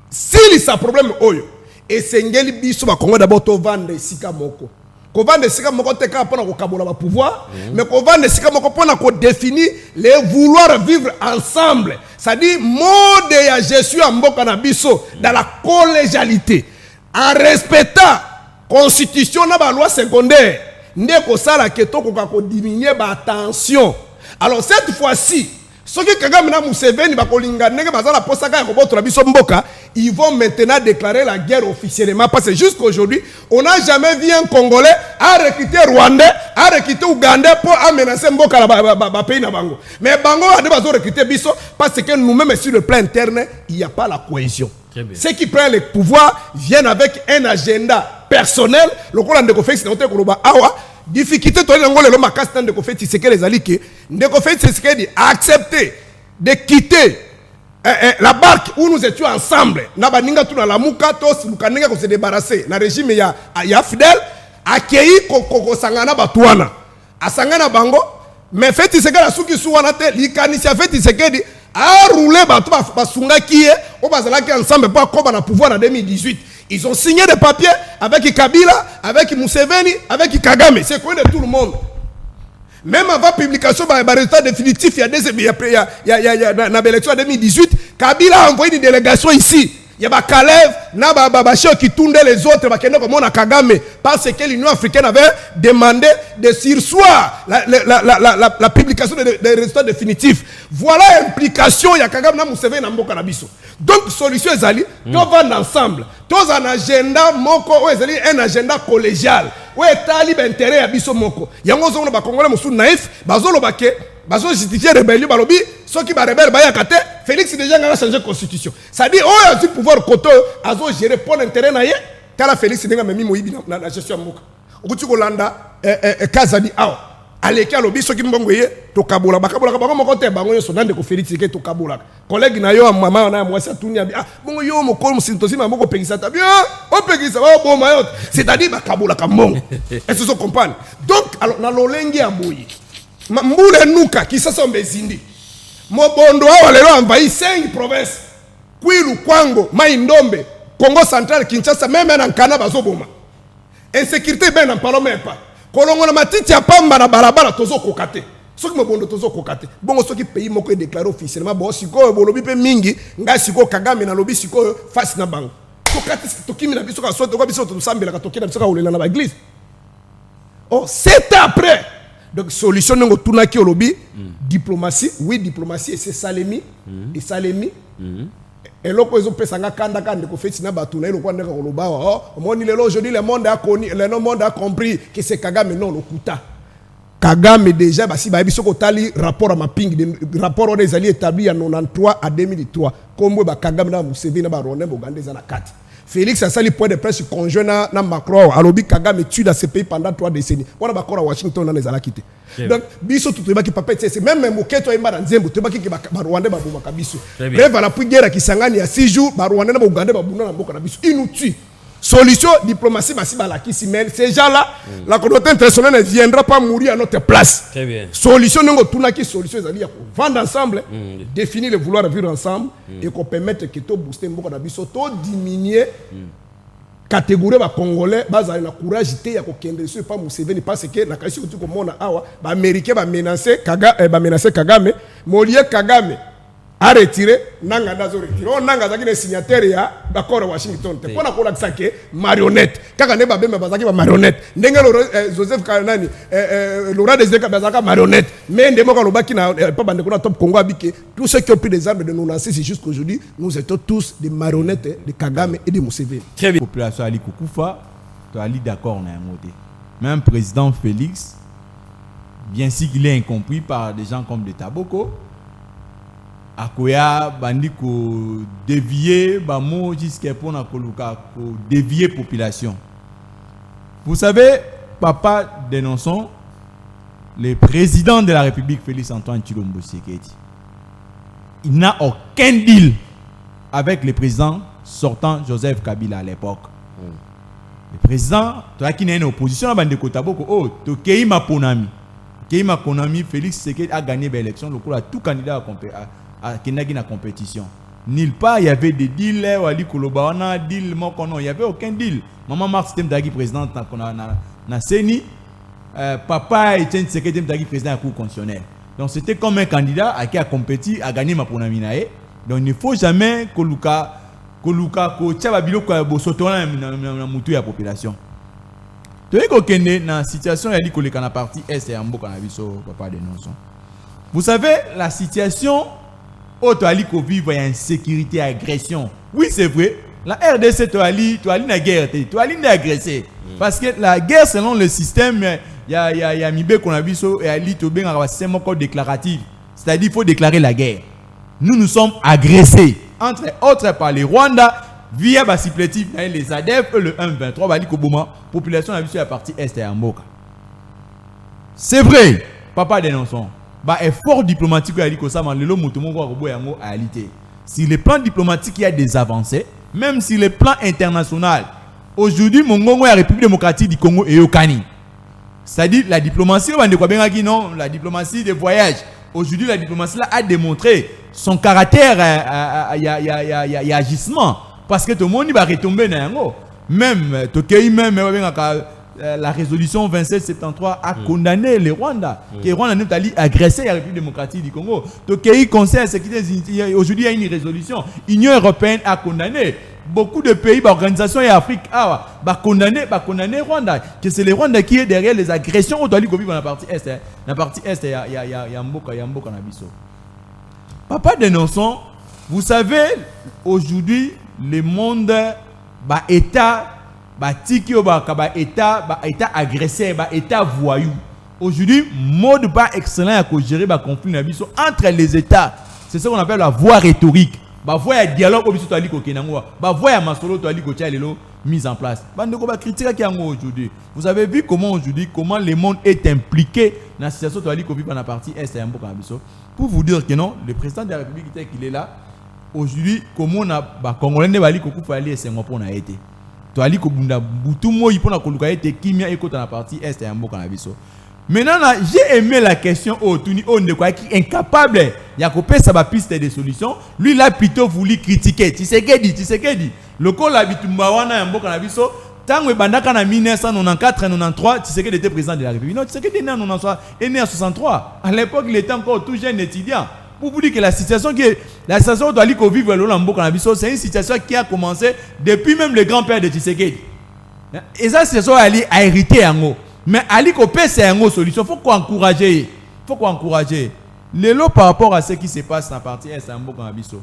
s'il y a problème oyo et sengeli biso ba Congo d'abord to vendre sika moko. kovanda esika moko te kaka mpona kokabola pouvoir, mais kovanda esika moko mpona kodéfinir les vouloir vivre ensemble, c'est-à-dire mode ya gestion ya mboka na biso dans la collégialité, en respectant constitution na ba loi secondaire, nde kosala ke tokoka kodiminuer ba attention. Alors cette fois-ci, ceux qui Kagame na Museveni bakolinga ndenge bazala posaka ya kobotola biso mboka, ils vont maintenant déclarer la guerre officiellement parce que jusqu'aujourd'hui, on n'a jamais vu un Congolais à recruter Rwandais, à recruter Ougandais pour amenacer mboka la pays na bango. Mais bango a besoin de recruter biso parce que nous-mêmes sur le plan interne, il n'y a pas la cohésion. Ceux qui prennent le pouvoir viennent avec un agenda personnel. Le Coran de Kofex c'est notre Koloba Awa. Difficulté toi les Angolais le makas de Kofex c'est que les alliés de Kofex c'est que dit accepter de quitter la barque où nous étions ensemble. Nabaninga tout dans la muka tos lukaninga ko se débarrasser. Na régime ya Fidel accueilli ko sangana batuana. Asangana bango mais fait c'est que la souki souana te likanisia fait c'est que dit a roulé bato basunga qui est au bazalaki ensemble pas comme on a pouvoir en 2018. Ils ont signé des papiers avec Kabila, avec Museveni, avec Kagame. C'est quoi de tout le monde. Même avant la publication des résultats définitifs, il y a l'élection en 2018, Kabila a envoyé une délégation ici. Il y a Kalev, qui tournait les autres, comme on a Kagame, parce que l'Union africaine avait demandé de sursoir la publication des résultats définitifs. Voilà l'implication, il y a Kagame na Museveni na mboka na biso. Donc, solution est allée, tous vont ensemble. Tous un agenda, un agenda collégial. Où est tali intérêt à biso moko. Yango zo ba Congolais musu naïf, bazolo baké, bazo justifier rébellion balobi, ceux qui ba rebelle ba yakate, Félix déjà a changé constitution. Ça dit oh a du pouvoir koto azo gérer pour l'intérêt na ye, kala Félix nga memi moyibi na gestion moko. Okuti kolanda Kazadi awa. Aleki alobi soki mbongo ye to kabola bakabola bango moko te bango so nande ko Félix ke to kabola. Collègue na yo mama na mwasi atuni abi ah bongo yo mokolo musintosi mama ko pekisa ta bien o pekisa ba bon mayot c'est-à-dire bakabola ka mbongo. Est-ce que vous comprenez? Donc alors na lolengi ya boyi mbule nuka ki sasa mbezindi mobondo awa lelo envahi 5 provinces Kwilu Kwango Mai-Ndombe Congo central Kinshasa même na Nkana bazoboma insécurité ben en parlons même pas kolongo na matiti ya pamba na balabala tozo kokate soki mobondo tozo kokate bongo soki pays moko e déclarer officiellement bo siko bolobi pe mingi nga siko Kagame na lobi siko face na bango kokate tokimi na biso ka soto ko biso to sambela ka tokina biso ka olela na ba église. Oh 7 ans après donc solution ngo tunaki olobi diplomatie oui diplomatie et c'est Salemi et Salemi et loko ezo pesanga kanda kande ko feti na batuna ilo kwa ndeka koloba oh moni lelo aujourd'hui le monde a connu le monde a compris que c'est Kagame non lokuta Kagame déjà basi ba biso ko tali rapport à mapping de rapport on les alliés établi en 93 à 2003 comme ba Kagame na Museveni na ba Rwanda Buganda za na kati Félix a sali point de presse conjoint na Macron alobi Kagame tue dans ce pays pendant 3 décennies on a ba à Washington na les ala quitté donc biso tout ba ki papa c'est même moketo imba na nzembo to ba ki ba Rwanda ba boma kabiso mais voilà pour guerre ki sangani ya 6 jours ba Rwanda na Buganda ba buna na mboka na biso il nous tue. Solution diplomatie basi balakisi mais ces gens-là la communauté internationale ne viendra pas mourir à notre place. Très bien. Solution ngo tunaki solution ezali ya vendre ensemble, définir le vouloir vivre ensemble et qu'on permette que to booster mboka na biso to diminuer catégorie ba congolais bazali na courage te ya ko kende sur pas Museveni parce que na kasi uti ko mona awa ba américain ba menacer Kagame Molier Kagame a retiré nanga ndazo retiré on nanga zaki ne signataire ya d'accord à Washington te pona ko lakisa ke marionnette kaka ne ba bemba bazaki ba marionnette ndenge Joseph Kanani Laurent Désiré Kabila marionnette mais ndemo ka lobaki na pas bande ko na top Congo abike tous ceux qui ont pris des armes de nous lancer jusqu'aujourd'hui nous étions tous des marionnettes de Kagame et de Museveni. La population ali kukufa to ali d'accord na ngote même président Félix bien sûr qu'il est incompris par des gens comme de Taboko akoya bandi ko dévier ba mo jusqu'à pour na koluka ko dévier population. Vous savez papa dénonçons le président de la République Félix Antoine Tshilombo Tshisekedi. Il n'a aucun deal avec le président sortant Joseph Kabila à l'époque. Le président toi qui n'est une opposition à bandi ko Taboko oh to Keima Ponami. Keima Ponami Félix Tshisekedi a gagné l'élection le coup tout candidat à Kenagi na compétition. Nulle part il y avait des deals, Wali Koloba, on a deal, il n'y avait aucun deal. Maman Marx Temdagi présidente na CENI, papa Etienne Tshisekedi Mtaki président de la Cour constitutionnelle. Donc c'était comme un candidat à qui a compétit, à gagner ma pronaminae. Donc il ne faut jamais que Luka Tchababilo Bosotola na mutu ya population. Tu vois que dans la situation il y a dit que la partie est et en bas papa de non. Vous savez la situation où tu as dit qu'on vit il y a insécurité, agression. Oui c'est vrai. La RDC tu as dit na guerre, tu as dit agressé. Parce que la guerre selon le système il y a Mibé qu'on a vu et Ali to bien un système encore déclaratif. C'est-à-dire il faut déclarer la guerre. Nous sommes agressés entre autres par les Rwandais via la supplétif les ADF et le 1-23 bali koboma population a vu sur la partie est et Mboka. C'est vrai, papa dénonçons. Bah effort diplomatique a dit que ça man le mutumo ko robo yango a réalité. Si les plans diplomatiques il y a des avancées, même si les plans international aujourd'hui mongongo la République démocratique du Congo et Yokani. C'est-à-dire la diplomatie non, la diplomatie des voyages. Aujourd'hui la diplomatie là a démontré son caractère y a agissement parce que tout le monde va retomber dans yango. Même la résolution 2773 a condamné les Rwandais que Rwanda n'a pas agressé la République démocratique du Congo. Donc il conseil sécurité aujourd'hui il y a une résolution. L'Union européenne a condamné beaucoup de pays, organisations et Afrique va condamner Rwanda que c'est les Rwandais qui est derrière les agressions au Tali dans la partie est. La partie est il y a Mboka na biso. Papa dénonçons, vous savez aujourd'hui le monde état état agressé, état voyou. Aujourd'hui, mode pas excellent à gérer conflit entre les États. C'est ce qu'on appelle la voie rhétorique. Voie dialogue voie masolo mise en place. Aujourd'hui. Vous avez vu comment le monde est impliqué dans la situation dans la partie est et pour vous dire que non, le président de la République qu'il est là. Aujourd'hui, comment on a Congolais ne bali koku fali et c'est moi pour na été. To ali ko bunda butu mo yipona koluka été kimia eko dans la partie est et mboka na biso. Maintenant là, j'ai aimé la question au Tuni on de quoi qui incapable ya ko pesa ba piste de solution. Lui là plutôt voulu critiquer. Tshisekedi. Le col habitumba wana ya mboka na biso. Tango ebandaka na 1994-93, Tshisekedi était président de la République. Non, Tshisekedi est né en 63. À l'époque, il était encore tout jeune étudiant. Pour vous dire que la situation où doit vivre le Lambo Canabiso, c'est une situation qui a commencé depuis même le grand-père de Tshisekedi. Et ça, c'est ça a hérité en haut. Mais Ali Kopé, c'est une solution. Il faut qu'on encourager. Les lots par rapport à ce qui se passe dans la partie est Lambo Canabiso.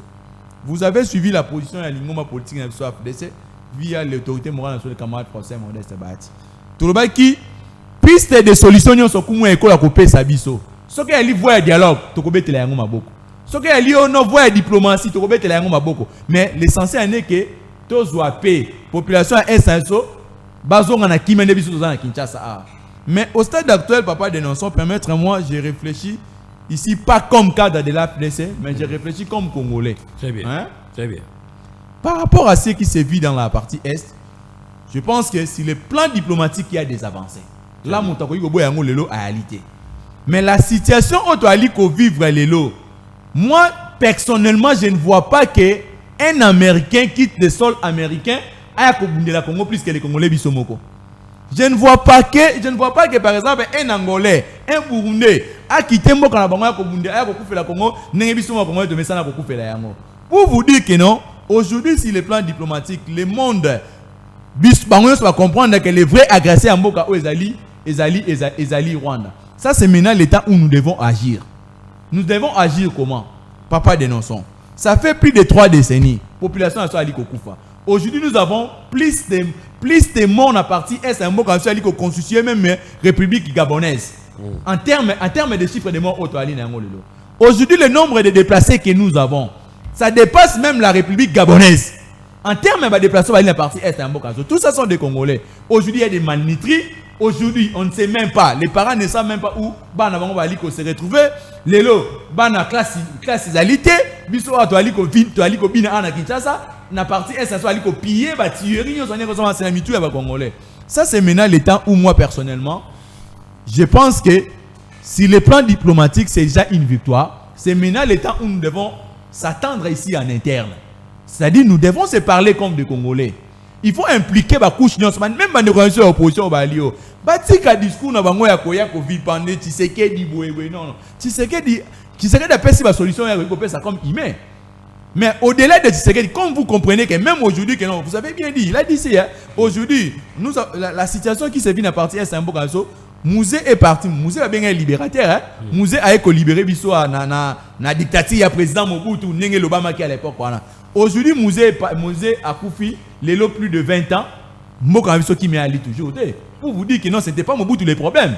Vous avez suivi la position de la ligne politique de la FDC via l'autorité morale nationale de camarade français Modeste Bahati. Tout le monde qui piste de solutions sont comme école à Kopé Sabiso. Ce qui est voie dialogue, tu peux mettre la maboko. Ce qui est no voie diplomatie, tu peux mettre la maboko. Mais l'essentiel est que tous doivent payer. Population essentielle, bazon na kimene biso na Kinshasa. Mais au stade actuel, papa dénonçons, permettez-moi, j'ai réfléchi ici pas comme cadre de la FDC, mais j'ai réfléchi comme Congolais. Très bien. Hein? Très bien. Par rapport à ce qui se vit dans la partie est, je pense que si le plan diplomatique il y a des avancées. Là, mon takoyi gobo yango lelo a réalité. Mais la situation où tu as vivre les lots, moi personnellement je ne vois pas que un Américain quitte le sol américain à la Congo plus que les Congolais bisomoko. Je ne vois pas que par exemple un Angolais, un Burundais a quitté Mboka na bango ya Kobunde a kokufa la Congo n'engi bisomoko Congo de mesana kokufa la yango. Pour vous dire que non, aujourd'hui sur le plan diplomatique, le monde bis bango va comprendre que les vrais agressés en Mboka o ezali Rwanda. Ça, c'est maintenant l'état où nous devons agir. Nous devons agir comment? Papa dénonçons. Ça fait plus de 3 décennies. Population a Ali Kokufa. Aujourd'hui, nous avons plus de morts à partie est un mot quand Ali constitué même République gabonaise. En termes de chiffres de morts au Toali Nangolelo. Aujourd'hui, le nombre de déplacés que nous avons, ça dépasse même la République gabonaise. En termes de déplacés, la partie est un mot. Tout ça sont des Congolais. Aujourd'hui, il y a des malnutris. Aujourd'hui, on ne sait même pas. Les parents ne savent même pas où Bana Bango Baliko se retrouver. Les lots, Bana classe égalité. Biso a Toaliko Bina Ana Kinshasa. Na partie est ça Aliko piller, ba tuerie, on s'en est comme ça mitou à Congolais. Ça c'est maintenant le temps où moi personnellement, je pense que si le plan diplomatique c'est déjà une victoire, c'est maintenant le temps où nous devons s'attendre ici en interne. C'est-à-dire nous devons se parler comme des Congolais. Il faut impliquer la couche même dans l'organisation de l'opposition. Batika discours na bango ya koya ko vipande Tshisekedi boye non. Tshisekedi a passé la solution ya ko ça comme humain. Mais au-delà de Tshisekedi, comme vous comprenez que même aujourd'hui que non, vous avez bien dit, il a dit ça aujourd'hui, la situation qui se vit à partir de Mbokazo, Mouzé est parti, Mouzé a bien un libérateur, hein? Mouzé a été libéré biso na dictature ya président Mobutu Ndenge Lobama qui à l'époque aujourd'hui Mouzé a koufi les plus de 20 ans, Mbokazo qui met à lui toujours pour vous dire que non, c'était pas Mobutu le problème.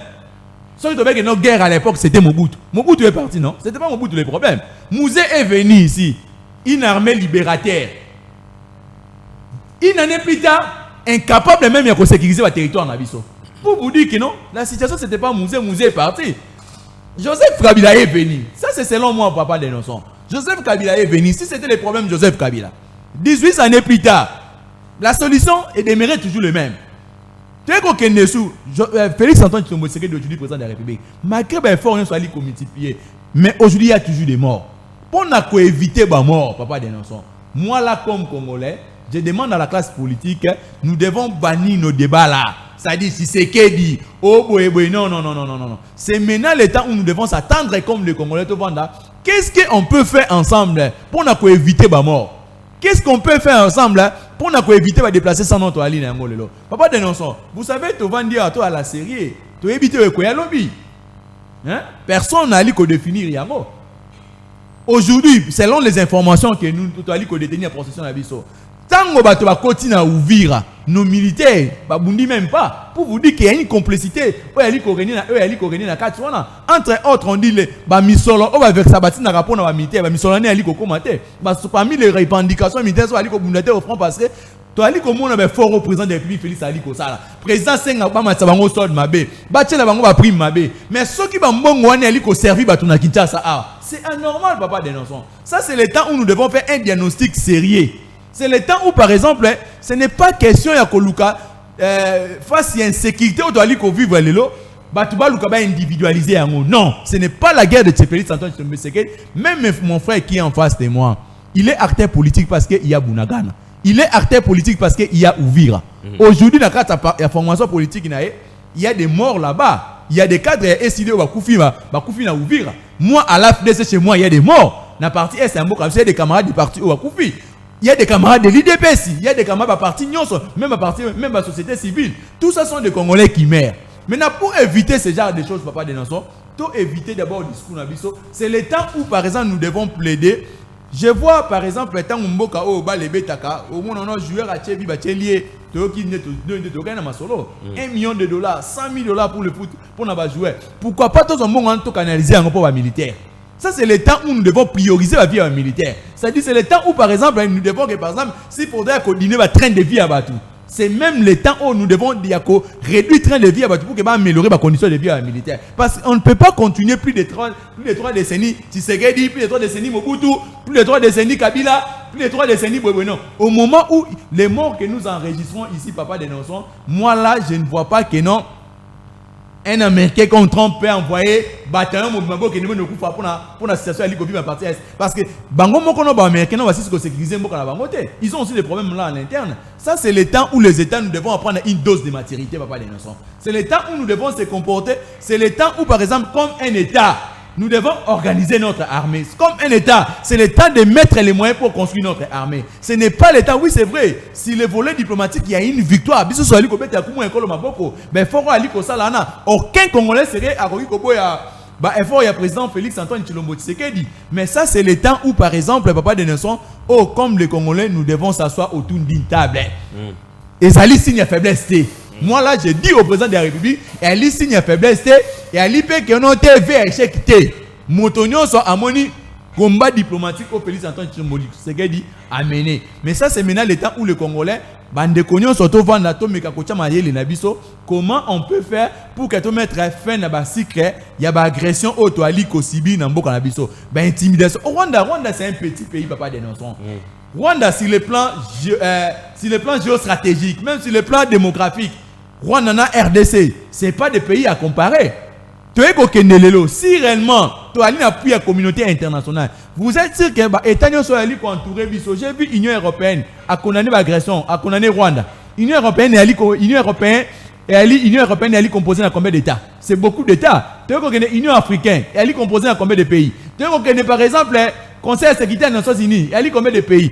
Sauf que notre guerre à l'époque c'était Mobutu. Mobutu est parti, non? C'était pas Mobutu le problème. Mouzé est venu ici, une armée libérateur. Une année plus tard, incapable même de sécuriser le territoire Nabiso. Pour vous dire que non, la situation c'était pas Mouzé est parti. Joseph Kabila est venu. Ça c'est selon moi, papa de Nonson. Joseph Kabila est venu. Si c'était le problème Joseph Kabila, 18 années plus tard, la solution est demeurer toujours le même. Félix Antoine Tshilombo Tshisekedi aujourd'hui président de la République. Malgré les efforts soit multipliés, mais aujourd'hui il y a toujours des morts. Pour éviter les morts, papa de Nonson. Moi là comme Congolais, je demande à la classe politique, nous devons bannir nos débats là. C'est-à-dire Tshisekedi, non. C'est maintenant le temps où nous devons s'attendre comme les Congolais. Qu'est-ce qu'on peut faire ensemble pour éviter les morts? Qu'est-ce qu'on peut faire ensemble pour éviter de déplacer sans notre ligne? Papa Denonson, vous savez, tu vas dire à toi à la série, tu éviter quoi lobby. Personne n'a qu'à définir Yango. Aujourd'hui, selon les informations que nous avons détenues en procession de la Bisso, tant que tu vas continuer à ouvrir nos militaires, ne même pas, pour vous dire qu'il y a une complicité, entre autres, on dit les misolo, on va vers Sabati na rapport na militaire, misolo ne ali ko commenter, parmi les revendications militaires so ali ko bundate au front parce que to ali ko mona be fort représentant de la République Félix Ali ko sala. Président Senga ba matsa bango solde mabe, ba tshela bango ba prime mabe, mais ceux qui ba mbongo wana ali ko servir ba tuna Kinshasa c'est anormal papa Denonson. Ça c'est le temps où nous devons faire un diagnostic sérieux. C'est le temps où, par exemple, ce n'est pas question de Koluka face à insécurité où doit vivre les lots, Batouba Lukaba individualisé. Non, ce n'est pas la guerre de Félix Antoine Tshilombo Tshisekedi. Même mon frère qui est en face de moi, il est acteur politique parce qu'il y a Bunagana. Il est acteur politique parce qu'il y a Ouvira. Aujourd'hui, dans la formation politique, il y a des morts là-bas. Il y a des cadres SID au Bakoufi na Ouvira. Moi, à l'AFDC, chez moi, il y a des morts. Dans la partie S, il y a des camarades du parti au Bakoufi. Il y a des camarades de l'IDPS, il y a des camarades de la partie Nyonso, même de la société civile. Tout ça sont des Congolais qui meurent. Maintenant, pour éviter ce genre de choses, papa Denonson, pour éviter d'abord le discours Nabiso, c'est le temps où, par exemple, nous devons plaider. Je vois, par exemple, le temps où Mboka au Balébetaka, au moins on a joué à Tchébi, Tchélié, $1 million, $100 000 pour le foot, pour nous jouer. Pourquoi pas tous en monde canaliser un rapport militaire? Ça, c'est le temps où nous devons prioriser la vie militaire. C'est-à-dire, c'est le temps où, par exemple, nous devons que, par exemple, s'il faudrait continuer le train de vie à Batou, c'est même le temps où nous devons réduire le train de vie à Batou pour améliorer les conditions de vie militaire. Parce qu'on ne peut pas continuer plus de 3 décennies Tshisekedi, plus de 3 décennies Mobutu, plus de 3 décennies Kabila, plus de 3 décennies Bouébouénon. Au moment où les morts que nous enregistrons ici, papa Denonson, moi là, je ne vois pas que non. Un Américain comme Trump peut envoyer bataillon Mobimabo qui ne nous coupe pas pour la situation à l'Icobi à partir est. Parce que Bango Mokono Américain va se sécuriser Mboka Bangote. Ils ont aussi des problèmes là à l'interne. Ça c'est le temps où les États nous devons apprendre une dose de maturité, papa Denonson. C'est le temps où nous devons se comporter. C'est le temps où par exemple comme un État, nous devons organiser notre armée. Comme un État, c'est le temps de mettre les moyens pour construire notre armée. Ce n'est pas le temps, oui c'est vrai, si le volet diplomatique, il y a une victoire, aucun Congolais serait à effort, il y a président Félix Antoine Tshilombo Tshisekedi. Mais ça c'est le temps où par exemple, papa Denonson, comme les Congolais, nous devons s'asseoir autour d'une table. Et ça lui signe faiblesse. Moi là, je dis au président de la République, elle y signe faiblesse et elle y paie que non TV échec. Motonio soit amoni combat diplomatique au Félix Antoine Tshilombo Tshisekedi a mené. Mais ça c'est maintenant le temps où les Congolais bande konyo surtout vendre la tombe kakocha mayele na biso. Comment on peut faire pour que tu mettre fin à ba secret, il y a ba agression auto ali ko sibi na mboka na biso. Ba intimidation. Rwanda c'est un petit pays papa Denonson. Rwanda sur le plan géostratégique, même sur le plan démographique. Rwanda na RDC, c'est pas des pays à comparer. Si réellement, tu as appui à la communauté internationale, vous êtes sûr que l'État soit entouré. J'ai vu l'Union européenne à condamner l'agression, à condamner Rwanda. L'Union européenne est composée de combien d'États? C'est beaucoup d'États. Tu vois que l'Union africaine est composée de combien de pays? Tu vois que par exemple, le Conseil de sécurité des Nations Unies est combien de pays?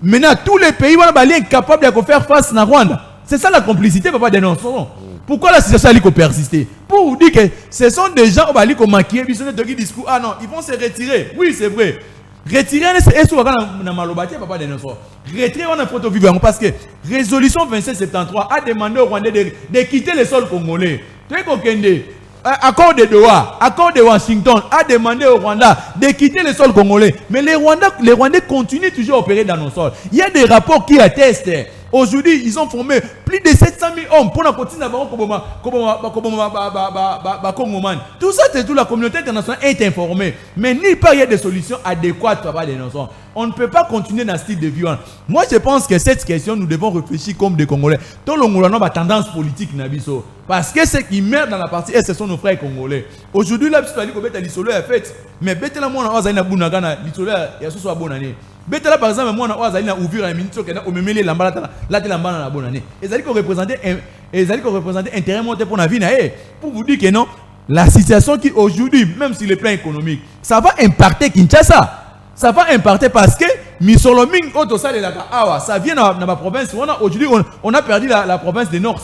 Maintenant, tous les pays sont incapables de faire face à Rwanda. C'est ça la complicité, papa, des Nations. Pourquoi la situation a persisté? Pour vous dire que ce sont des gens qui ont maquillé, ils ont dit discours. Ah non, ils vont se retirer. Oui, c'est vrai. Retirer, c'est souvent dans Malobati, papa des Nations. Retirer, on a photo vivant parce que résolution 2773 a demandé aux Rwandais de quitter le sol congolais. Tu sais qu'on accord de Doha, accord de Washington a demandé au Rwanda de quitter le sol congolais. Mais les Rwandais continuent toujours à opérer dans nos sols. Il y a des rapports qui attestent. Aujourd'hui, ils ont formé plus de 700 000 hommes pour continuer à tout ça, c'est tout. La communauté internationale est informée. Mais nulle part il y a des solutions adéquates pour des nations. On ne peut pas continuer dans ce style de violence. Moi, je pense que cette question, nous devons réfléchir comme des Congolais. Tout le monde a tendance politique. Parce que ceux qui meurent dans la partie est, ce sont nos frères congolais. Aujourd'hui, là, tu as dit que l'isolo est fait. Mais bête la moi, on a l'isolo est soit bonne année. Bête là, par exemple, moi, on a ouvert un ministre qui a ouvert la bonne année. Et ça dit qu'on représentait intérêt monté pour la vie. Pour vous dire que non, la situation qui aujourd'hui, même sur le plan économique, ça va impacter Kinshasa. Ça va impacter parce que Misoloming ça vient dans ma province. Aujourd'hui, on a perdu la province des Nord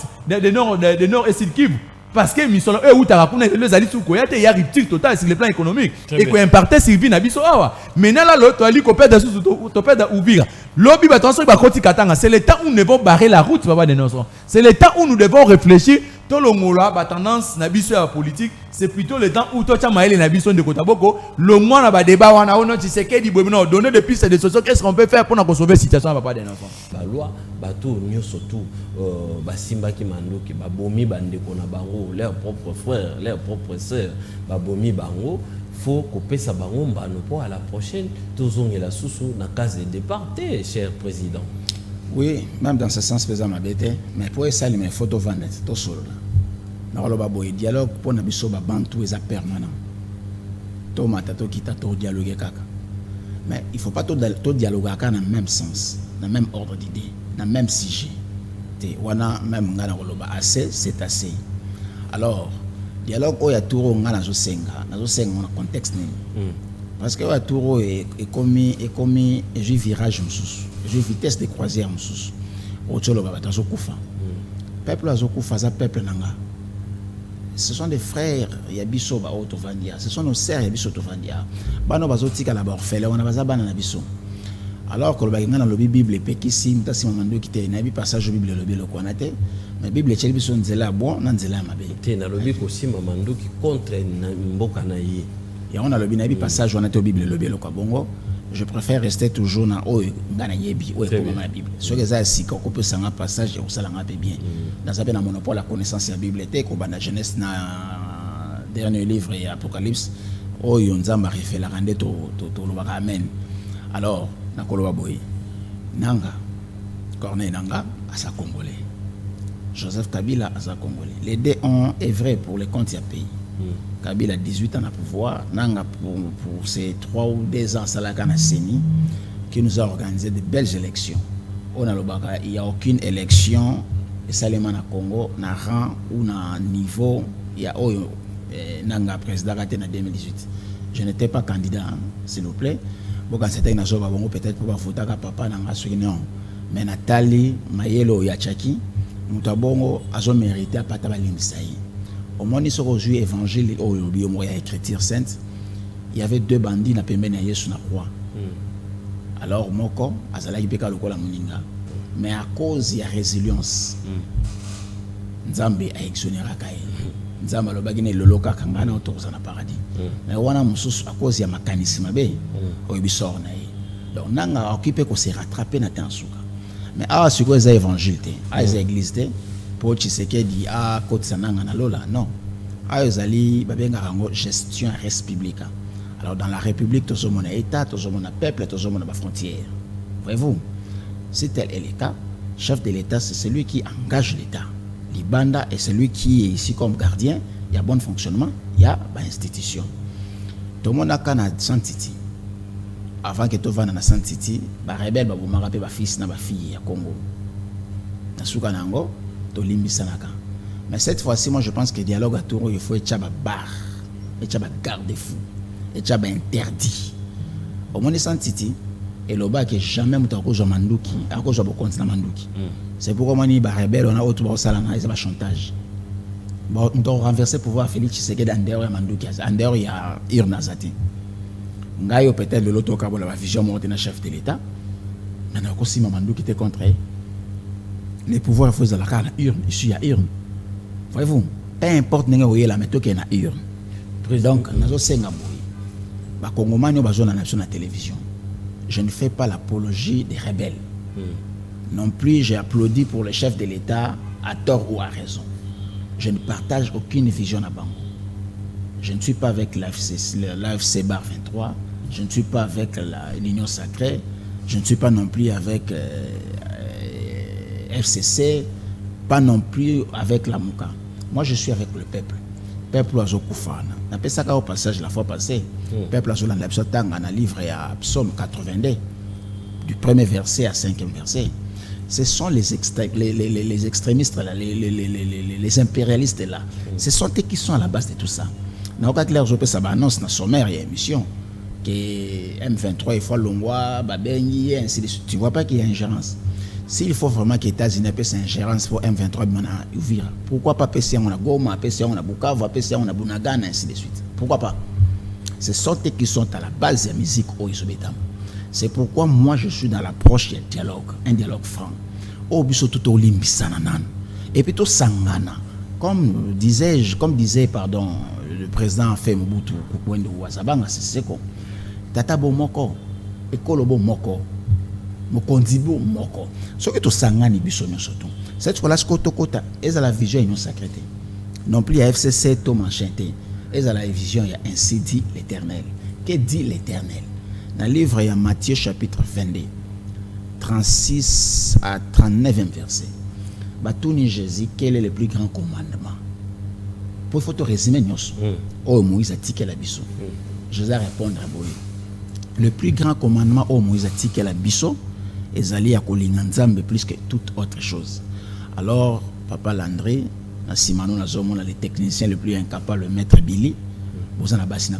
et Sud Kivu. Parce que Misolo où Tarakuna les alliés sous Koyate, il y a rupture totale sur le plan économique. Et qu'on impacte Sylvie Nabiso Awa. Maintenant là, l'autre ali copé de Ouvira. Lobby va transformer par Koti Katanga. C'est le temps où nous devons barrer la route, papa de nos. C'est le temps où nous devons réfléchir. Tout le monde a tendance Nabiso à la politique. C'est plutôt le temps où toi tu as maillé Nabiso de Kotaboko. Le monde a débat on a on sait que dit donner des pistes de solutions. Qu'est-ce qu'on peut faire pour sauver la situation papa de nos. La loi bateau mieux surtout Simba qui mandoki babomi bande kona bango leurs propres frères, leurs propres sœurs babomi bango. Faut couper sa bango mbano pour à la prochaine tozong et la sousou na case de départ cher président. Oui, même dans ce sens, faisant ma bête, mais pour ça, il faut tout vendre, tout seul. Le dialogue pour nous biso bantu est permanent. Tout matato qui t'a tout dialoguer kaka. Mais il faut pas tout dialoguer dans le même sens, dans le même ordre d'idée, dans le même sujet. Wana même ngana koloba assez, c'est assez. Alors, dialogue oya turo ngana zo senga na contexte ni. Parce que oya turo est commis je virage mususu. Je vitesse de croisière mususu. Otolo baba tazo kufa. Peuple azo kufa za peuple nanga. Ce sont des frères yabiso ba otovandia. Ce sont nos sœurs yabiso otovandia. Bano bazotika la orphelin wana baza bana na biso. Alors que le bagage dans la Bible pekisi mtasi mamando qui te na bi passage Bible le bi le konate. Mais Bible tcheli biso nzela bon na nzela mabe. Te na lobi ko si mamando qui contre mboka na ye. Et on a le binabi passage on a te Bible le bi le kwa bongo. Je préfère rester toujours dans la Bible. Ce que ça si qu'on peut s'en passage et ça l'a bien. Dans un monopole la connaissance de la Bible était comme la Genèse na dernier livre et Apocalypse. Oh yonzamba refait la rende to amen. Alors na koloba boy. Nanga Corneille Nanga à sa Congolais. Joseph Kabila à sa Congolais. Les deux ont œuvré pour le compte du pays. Kabila a 18 ans à pouvoir, Nanga pour ces 3 ou 2 ans, Salakana Seni, qui nous a organisé de belles élections. Il n'y a aucune élection, Salema na Congo, na rang ou na niveau, il y a Nanga président en 2018. Je n'étais pas candidat, s'il vous plaît. Bon, quand c'était une peut-être pour voter à papa, non. Mais Nathalie, Mayelo, Yachaki, nous avons mérité à Patabali Misaï. Au moment où il y a évangile, il y a écriture sainte, il y avait 2 bandits qui ont été sur la croix. Alors, Moko, mais à cause de la résilience, Nzambe a exonéré Kaï. Nzambe a bagné le local kangana autour dans le paradis. Mais on a à cause de mécanisme B, il sort donc on a occupé qu'on s'est rattrapé dans le souka. Mais ah, c'est quoi les évangiles, les églises, pour Tshisekedi a côté sananga na lola non. Ah, ils allaient babenga rango gestion républicaine. Alors dans la République, tout le monde a État, tout le monde a peuple, tout le monde a frontières. Voyez-vous, si tel est le cas, chef de l'État, c'est celui qui engage l'État. Libanda est celui qui est ici comme gardien. Il y a bon fonctionnement, il y a institution. Tout le monde a quand Santiti. Avant que tu vannes na Santiti, ba rebelle ba bomaka pe ba fils na ba fille ya Congo. Na suka nango to limbisa naka. Mais cette fois-ci, moi je pense que le dialogue à Touro, il faut être bar, être garde-fou, être interdit. Au moins Santiti et le bas que jamais muta ko Mandouki, à cause de continent Mandouki. C'est pourquoi moi ni ba rebelle on a autre ba sala na ba chantage. Bon, on doit renverser pouvoir Félix Tshisekedi en dehors Mandouki, en dehors il y a Irnazati. Ngayo peut-être de l'autre cas la vision monter na chef de l'État. Maintenant aussi Mandouki était contre les pouvoirs faut la carte urne, ici il y a urne. Voyez-vous, peu importe n'enga voyez la méthode qui est na urne. Donc nazo senga boy. Ba Congomani ba zone na télévision. Je ne fais pas l'apologie des rebelles. Non plus j'ai applaudi pour le chef de l'État à tort ou à raison. Je ne partage aucune vision à Bango. Je ne suis pas avec l'AFC Bar 23, je ne suis pas avec l'Union Sacrée, je ne suis pas non plus avec FCC, pas non plus avec la Mouka. Moi je suis avec le peuple. Le peuple a Zokoufana. On a fait ça au passage la fois passée. Le peuple a dans le livre à Psaume 82, du premier verset à 5e verset. Ce sont les extrémistes, là, les impérialistes là. Ce sont eux qui sont à la base de tout ça. Dans le cas clair, je peux ça annonce dans sommaire et émission que M23 il faut l'ongwa, Babengi et ainsi de suite. Tu vois pas qu'il y a ingérence. S'il faut vraiment que les États-Unis fassent ingérence pour M23, pourquoi pas PC on a Goma, PC on a Bukavu, PC on a Bunagana et ainsi de suite. Pourquoi pas? Ce sont eux qui sont à la base de la musique au Isobétam. C'est pourquoi moi je suis dans l'approche du dialogue, un dialogue franc. Au biso tout au limbisananan. Et puis tout sangana. Comme disait le président Mobutu Kukwende Ouazabanga Siseko. Tata bo moko, ekolo bo moko, mokondibo moko. Ce que tout sangani biso nyosoto. Cette fois-là, ce kota, est à la vision union sacrée. Non plus à FCC tout enchanté. Est à la vision, il y a ainsi dit l'Éternel. Que dit l'Éternel? Dans le livre, il y a Matthieu chapitre 22, 36 à 39e verset. Batouni Jésus, quel est le plus grand commandement? Pour faut te résumer, oh Moïse a tiqué la biso. Jésus a répondu à Boy. Le plus grand commandement, oh Moïse a tiqué la biso, est allé à Kolinganzambe plus que toute autre chose. Alors, Papa Landré, Simano Nazomona, les techniciens le plus incapable, le maître Billy, vous en avez basé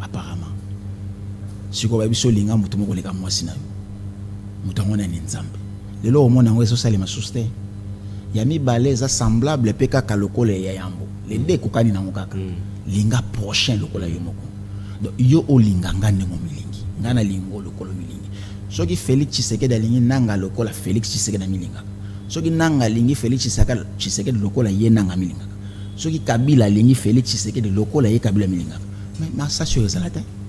apparemment. Si vous avez vu linga mutu moko leka mwasi na yo mutu ngona ni nzambe lelo omona ngwe so salima suste ya mibale za semblable pe kaka lokola ya yambo les deux kokani na ngokaka linga prochain lokola yo moko donc yo olinga ngane ngo milingi ngana lingo lokola milingi soki Félix Tshisekedi alingi nanga lokola Félix Tshisekedi na milinga soki nanga lingi Félix Tshisekedi lokola ye nanga milinga soki Kabila lingi Félix Tshisekedi lokola ye Kabila milinga mais ça sur les alates